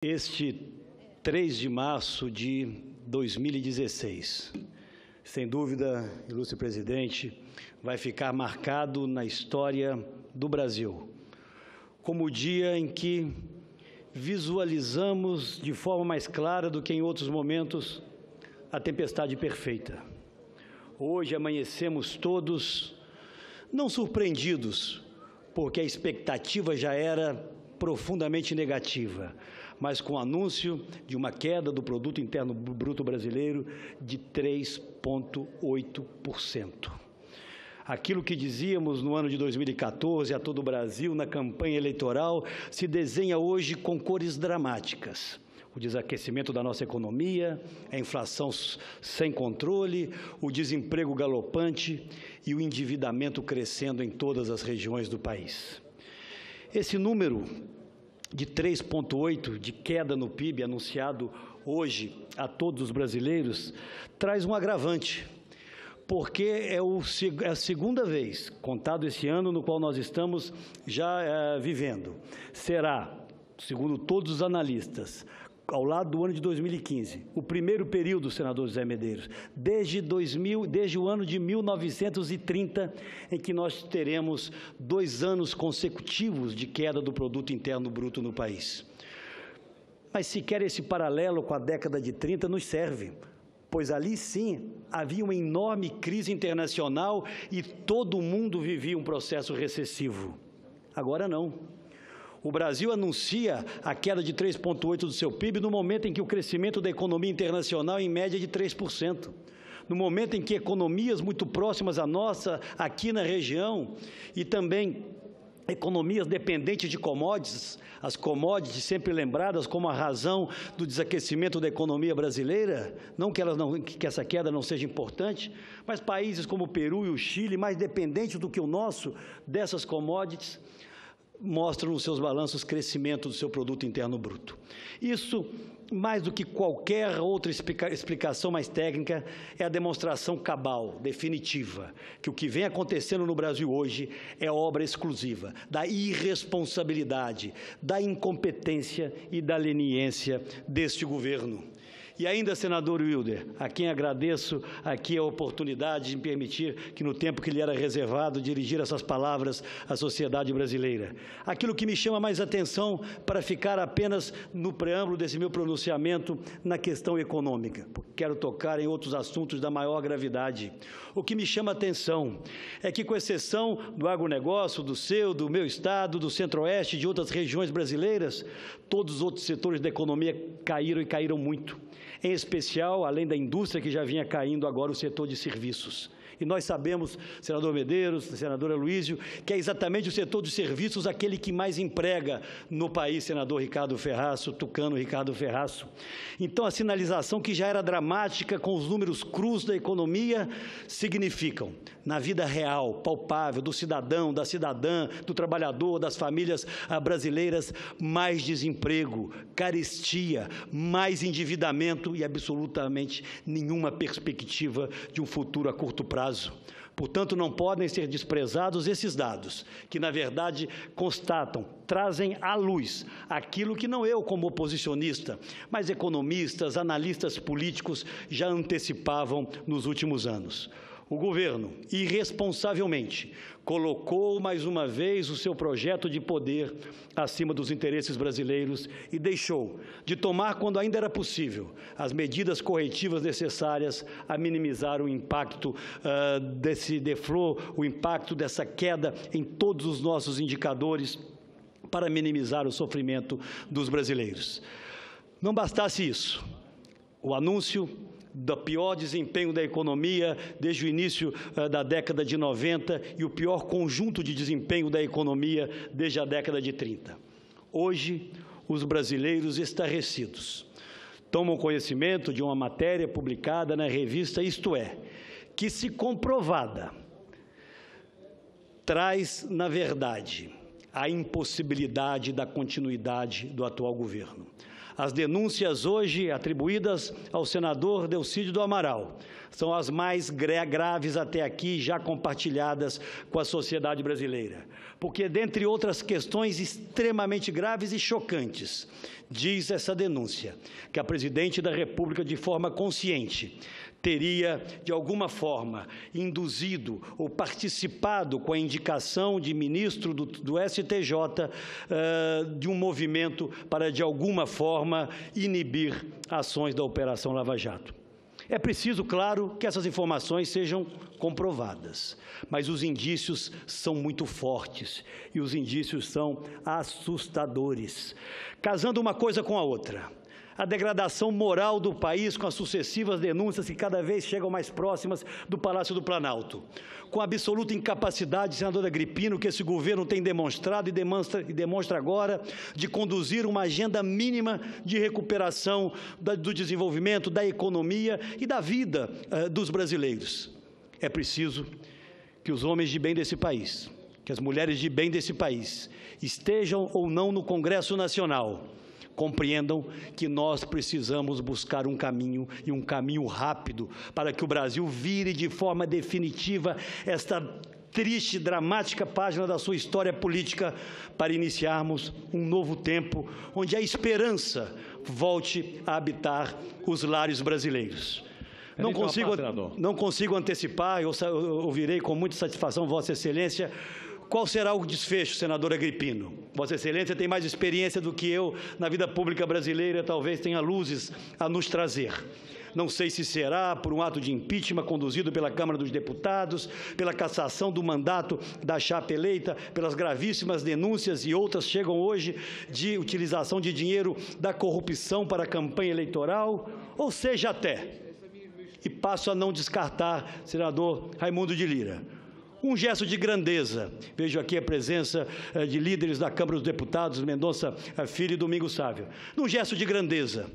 Este 3 de março de 2016, sem dúvida, ilustre presidente, vai ficar marcado na história do Brasil como o dia em que visualizamos de forma mais clara do que em outros momentos a tempestade perfeita. Hoje amanhecemos todos não surpreendidos, porque a expectativa já era profundamente negativa, mas com o anúncio de uma queda do Produto Interno Bruto brasileiro de 3,8%. Aquilo que dizíamos no ano de 2014 a todo o Brasil, na campanha eleitoral, se desenha hoje com cores dramáticas. O desaquecimento da nossa economia, a inflação sem controle, o desemprego galopante e o endividamento crescendo em todas as regiões do país. Esse número de 3,8% de queda no PIB anunciado hoje a todos os brasileiros traz um agravante, porque é a segunda vez, contado esse ano, no qual nós estamos já vivendo. Será, segundo todos os analistas, ao lado do ano de 2015, o primeiro período, senador José Medeiros, desde o ano de 1930, em que nós teremos 2 anos consecutivos de queda do Produto Interno Bruto no país. Mas sequer esse paralelo com a década de 30 nos serve, pois ali sim havia uma enorme crise internacional e todo mundo vivia um processo recessivo. Agora não. O Brasil anuncia a queda de 3,8% do seu PIB no momento em que o crescimento da economia internacional é em média de 3%. No momento em que economias muito próximas à nossa, aqui na região, e também economias dependentes de commodities, as commodities sempre lembradas como a razão do desaquecimento da economia brasileira, não que essa queda não seja importante, mas países como o Peru e o Chile, mais dependentes do que o nosso dessas commodities, mostram nos seus balanços crescimento do seu Produto Interno Bruto. Isso, mais do que qualquer outra explicação mais técnica, é a demonstração cabal, definitiva, que o que vem acontecendo no Brasil hoje é obra exclusiva da irresponsabilidade, da incompetência e da leniência deste governo. E ainda, senador Wilder, a quem agradeço aqui a oportunidade de me permitir que, no tempo que lhe era reservado, dirigir essas palavras à sociedade brasileira. Aquilo que me chama mais atenção, para ficar apenas no preâmbulo desse meu pronunciamento, na questão econômica, porque quero tocar em outros assuntos da maior gravidade. O que me chama a atenção é que, com exceção do agronegócio, do meu estado, do centro-oeste e de outras regiões brasileiras, todos os outros setores da economia caíram e caíram muito. Em especial, além da indústria que já vinha caindo, agora o setor de serviços. E nós sabemos, senador Medeiros, senadora Luísio, que é exatamente o setor de serviços aquele que mais emprega no país, senador Ricardo Ferraço, tucano Ricardo Ferraço. Então, a sinalização que já era dramática com os números crus da economia, significam, na vida real, palpável, do cidadão, da cidadã, do trabalhador, das famílias brasileiras, mais desemprego, carestia, mais endividamento e absolutamente nenhuma perspectiva de um futuro a curto prazo. Portanto, não podem ser desprezados esses dados, que, na verdade, constatam, trazem à luz aquilo que não eu, como oposicionista, mas economistas, analistas políticos já antecipavam nos últimos anos. O governo, irresponsavelmente, colocou mais uma vez o seu projeto de poder acima dos interesses brasileiros e deixou de tomar, quando ainda era possível, as medidas corretivas necessárias a minimizar o impacto desse deflor, o impacto dessa queda em todos os nossos indicadores, para minimizar o sofrimento dos brasileiros. Não bastasse isso, o anúncio do pior desempenho da economia desde o início da década de 90 e o pior conjunto de desempenho da economia desde a década de 30. Hoje, os brasileiros estarrecidos tomam conhecimento de uma matéria publicada na revista Isto É, que, se comprovada, traz, na verdade, a impossibilidade da continuidade do atual governo. As denúncias hoje atribuídas ao senador Delcídio do Amaral são as mais graves até aqui, já compartilhadas com a sociedade brasileira. Porque, dentre outras questões extremamente graves e chocantes, diz essa denúncia que a presidente da República, de forma consciente, teria, de alguma forma, induzido ou participado com a indicação de ministro do STJ de um movimento para, de alguma forma, inibir ações da Operação Lava Jato. É preciso, claro, que essas informações sejam comprovadas, mas os indícios são muito fortes e os indícios são assustadores. Casando uma coisa com a outra, a degradação moral do país com as sucessivas denúncias que cada vez chegam mais próximas do Palácio do Planalto, com a absoluta incapacidade, senador Agripino, que esse governo tem demonstrado e demonstra agora, de conduzir uma agenda mínima de recuperação do desenvolvimento, da economia e da vida dos brasileiros. É preciso que os homens de bem desse país, que as mulheres de bem desse país, estejam ou não no Congresso Nacional, compreendam que nós precisamos buscar um caminho, e um caminho rápido, para que o Brasil vire de forma definitiva esta triste, dramática página da sua história política, para iniciarmos um novo tempo, onde a esperança volte a habitar os lares brasileiros. Não consigo antecipar, eu ouvirei com muita satisfação Vossa Excelência. Qual será o desfecho, senador Agripino? Vossa Excelência tem mais experiência do que eu na vida pública brasileira, talvez tenha luzes a nos trazer. Não sei se será por um ato de impeachment conduzido pela Câmara dos Deputados, pela cassação do mandato da chapa eleita, pelas gravíssimas denúncias e outras chegam hoje de utilização de dinheiro da corrupção para a campanha eleitoral, ou seja até, e passo a não descartar, senador Raimundo de Lira, um gesto de grandeza. Vejo aqui a presença de líderes da Câmara dos Deputados, Mendonça Filho e Domingos Sávio. Num gesto de grandeza,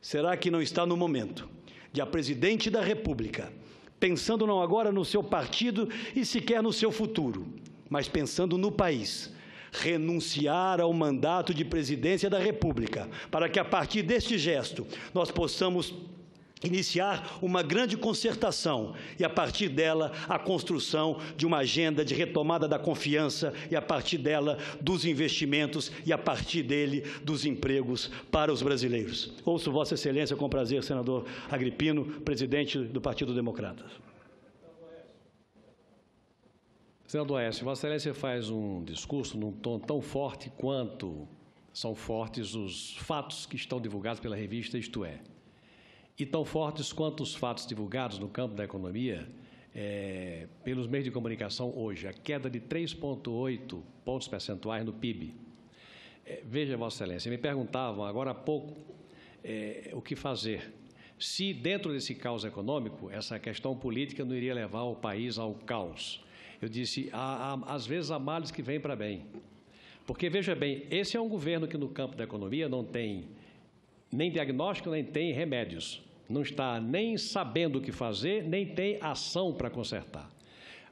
será que não está no momento de a presidente da República, pensando não agora no seu partido e sequer no seu futuro, mas pensando no país, renunciar ao mandato de presidência da República, para que a partir deste gesto nós possamos iniciar uma grande concertação e, a partir dela, a construção de uma agenda de retomada da confiança e, a partir dela, dos investimentos e, a partir dele, dos empregos para os brasileiros. Ouço Vossa Excelência com prazer, senador Agripino, presidente do Partido Democrata. Senador Aécio, Vossa Excelência faz um discurso num tom tão forte quanto são fortes os fatos que estão divulgados pela revista Isto É. E tão fortes quanto os fatos divulgados no campo da economia pelos meios de comunicação hoje, a queda de 3,8 pontos percentuais no PIB. Veja, Vossa Excelência, me perguntavam agora há pouco o que fazer. Se dentro desse caos econômico, essa questão política não iria levar o país ao caos. Eu disse, às vezes há males que vêm para bem. Porque, veja bem, esse é um governo que no campo da economia não tem nem diagnóstico, nem tem remédios. Não está nem sabendo o que fazer, nem tem ação para consertar.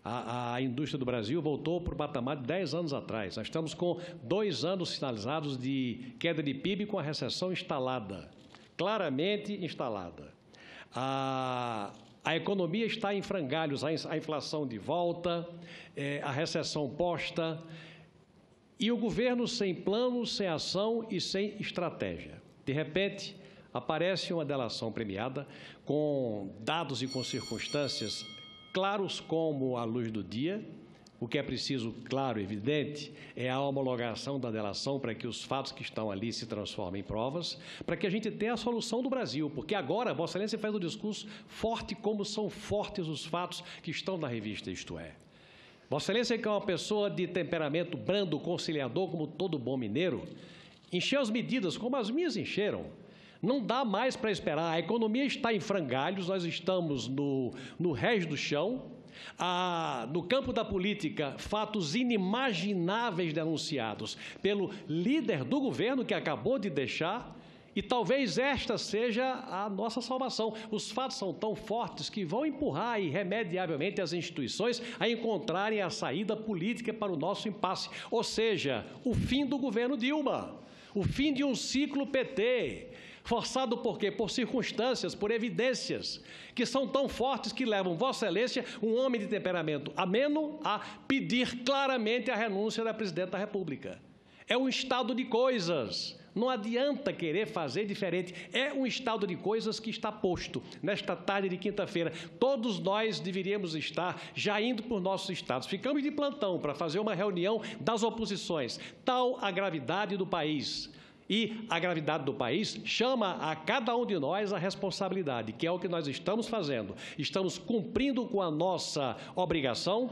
A indústria do Brasil voltou para o patamar de 10 anos atrás. Nós estamos com 2 anos sinalizados de queda de PIB com a recessão instalada, claramente instalada. A economia está em frangalhos, a inflação de volta, a recessão posta, e o governo sem plano, sem ação e sem estratégia. De repente, aparece uma delação premiada com dados e com circunstâncias claros como a luz do dia. O que é preciso, claro e evidente, é a homologação da delação para que os fatos que estão ali se transformem em provas, para que a gente tenha a solução do Brasil, porque agora Vossa Excelência faz um discurso forte como são fortes os fatos que estão na revista Isto É. Vossa Excelência, que é uma pessoa de temperamento brando, conciliador, como todo bom mineiro, encheu as medidas como as minhas encheram. Não dá mais para esperar. A economia está em frangalhos, nós estamos no rés do chão. No campo da política, fatos inimagináveis denunciados pelo líder do governo que acabou de deixar, e talvez esta seja a nossa salvação. Os fatos são tão fortes que vão empurrar irremediavelmente as instituições a encontrarem a saída política para o nosso impasse, ou seja, o fim do governo Dilma. o fim de um ciclo PT. Forçado por quê? Por circunstâncias, por evidências, que são tão fortes que levam Vossa Excelência, um homem de temperamento ameno, a pedir claramente a renúncia da Presidente da República. É um estado de coisas. Não adianta querer fazer diferente. É um estado de coisas que está posto nesta tarde de quinta-feira. Todos nós deveríamos estar já indo por nossos estados. Ficamos de plantão para fazer uma reunião das oposições. Tal a gravidade do país. E a gravidade do país chama a cada um de nós a responsabilidade, que é o que nós estamos fazendo. Estamos cumprindo com a nossa obrigação,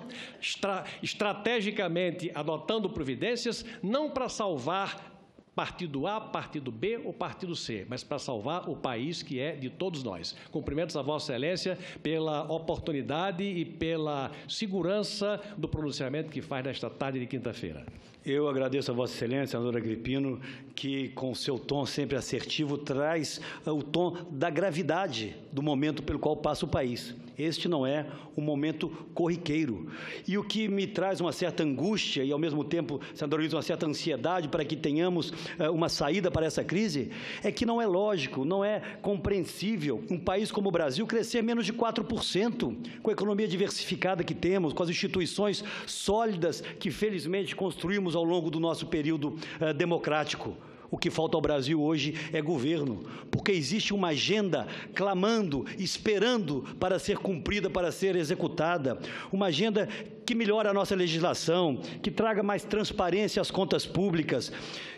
estrategicamente adotando providências, não para salvar partido A, partido B ou partido C, mas para salvar o país que é de todos nós. Cumprimentos a Vossa Excelência pela oportunidade e pela segurança do pronunciamento que faz nesta tarde de quinta-feira. Eu agradeço a Vossa Excelência, senador Agripino, que, com seu tom sempre assertivo, traz o tom da gravidade do momento pelo qual passa o país. Este não é um momento corriqueiro. E o que me traz uma certa angústia e, ao mesmo tempo, senador Luiz, uma certa ansiedade para que tenhamos uma saída para essa crise, é que não é lógico, não é compreensível um país como o Brasil crescer menos de 4%, com a economia diversificada que temos, com as instituições sólidas que, felizmente, construímos ao longo do nosso período democrático. O que falta ao Brasil hoje é governo, porque existe uma agenda clamando, esperando para ser cumprida, para ser executada. Uma agenda que melhore a nossa legislação, que traga mais transparência às contas públicas,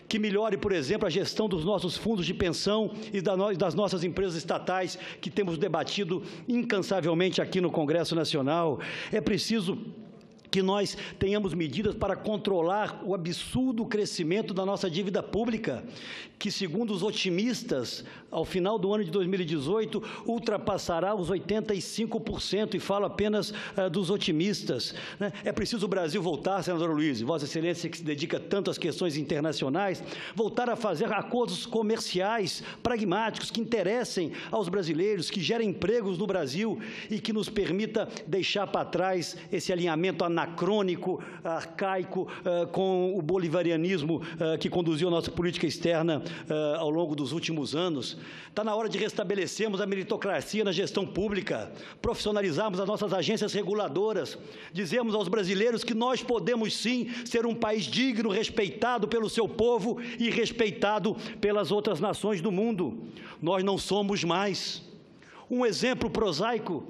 que melhore, por exemplo, a gestão dos nossos fundos de pensão e das nossas empresas estatais, que temos debatido incansavelmente aqui no Congresso Nacional. É preciso que nós tenhamos medidas para controlar o absurdo crescimento da nossa dívida pública, que, segundo os otimistas, ao final do ano de 2018, ultrapassará os 85%, e falo apenas dos otimistas. É preciso o Brasil voltar, senador Luiz, Vossa Excelência, que se dedica tanto às questões internacionais, voltar a fazer acordos comerciais pragmáticos que interessem aos brasileiros, que gerem empregos no Brasil e que nos permita deixar para trás esse alinhamento anacrônico, arcaico, com o bolivarianismo que conduziu a nossa política externa ao longo dos últimos anos. Está na hora de restabelecermos a meritocracia na gestão pública, profissionalizarmos as nossas agências reguladoras, dizermos aos brasileiros que nós podemos sim ser um país digno, respeitado pelo seu povo e respeitado pelas outras nações do mundo. Nós não somos mais. Um exemplo prosaico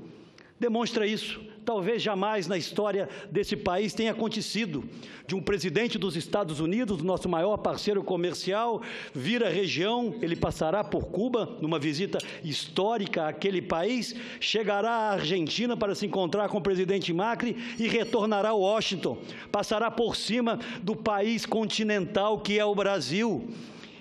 demonstra isso. Talvez jamais na história desse país tenha acontecido de um presidente dos Estados Unidos, nosso maior parceiro comercial, vir à região, ele passará por Cuba, numa visita histórica àquele país, chegará à Argentina para se encontrar com o presidente Macri e retornará a Washington, passará por cima do país continental que é o Brasil.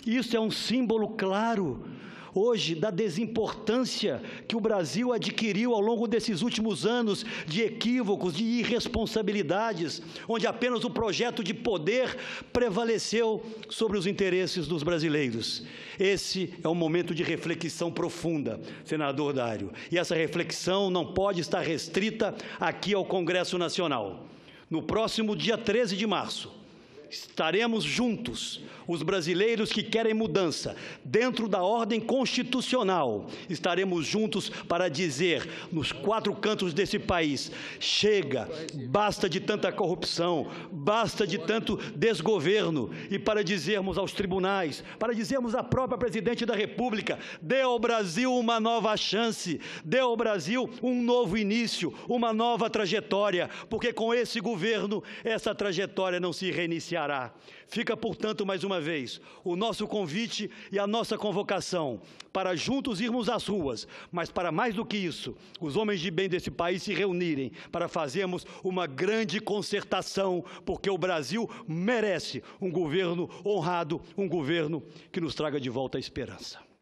Isso é um símbolo claro hoje da desimportância que o Brasil adquiriu ao longo desses últimos anos de equívocos, de irresponsabilidades, onde apenas o projeto de poder prevaleceu sobre os interesses dos brasileiros. Esse é um momento de reflexão profunda, senador Dário, e essa reflexão não pode estar restrita aqui ao Congresso Nacional. No próximo dia 13 de março, estaremos juntos, os brasileiros que querem mudança, dentro da ordem constitucional. Estaremos juntos para dizer, nos quatro cantos desse país, chega, basta de tanta corrupção, basta de tanto desgoverno, e para dizermos aos tribunais, para dizermos à própria Presidente da República, dê ao Brasil uma nova chance, dê ao Brasil um novo início, uma nova trajetória, porque com esse governo, essa trajetória não se reiniciará. Fica, portanto, mais uma vez, o nosso convite e a nossa convocação para juntos irmos às ruas, mas para mais do que isso, os homens de bem desse país se reunirem para fazermos uma grande concertação, porque o Brasil merece um governo honrado, um governo que nos traga de volta a esperança.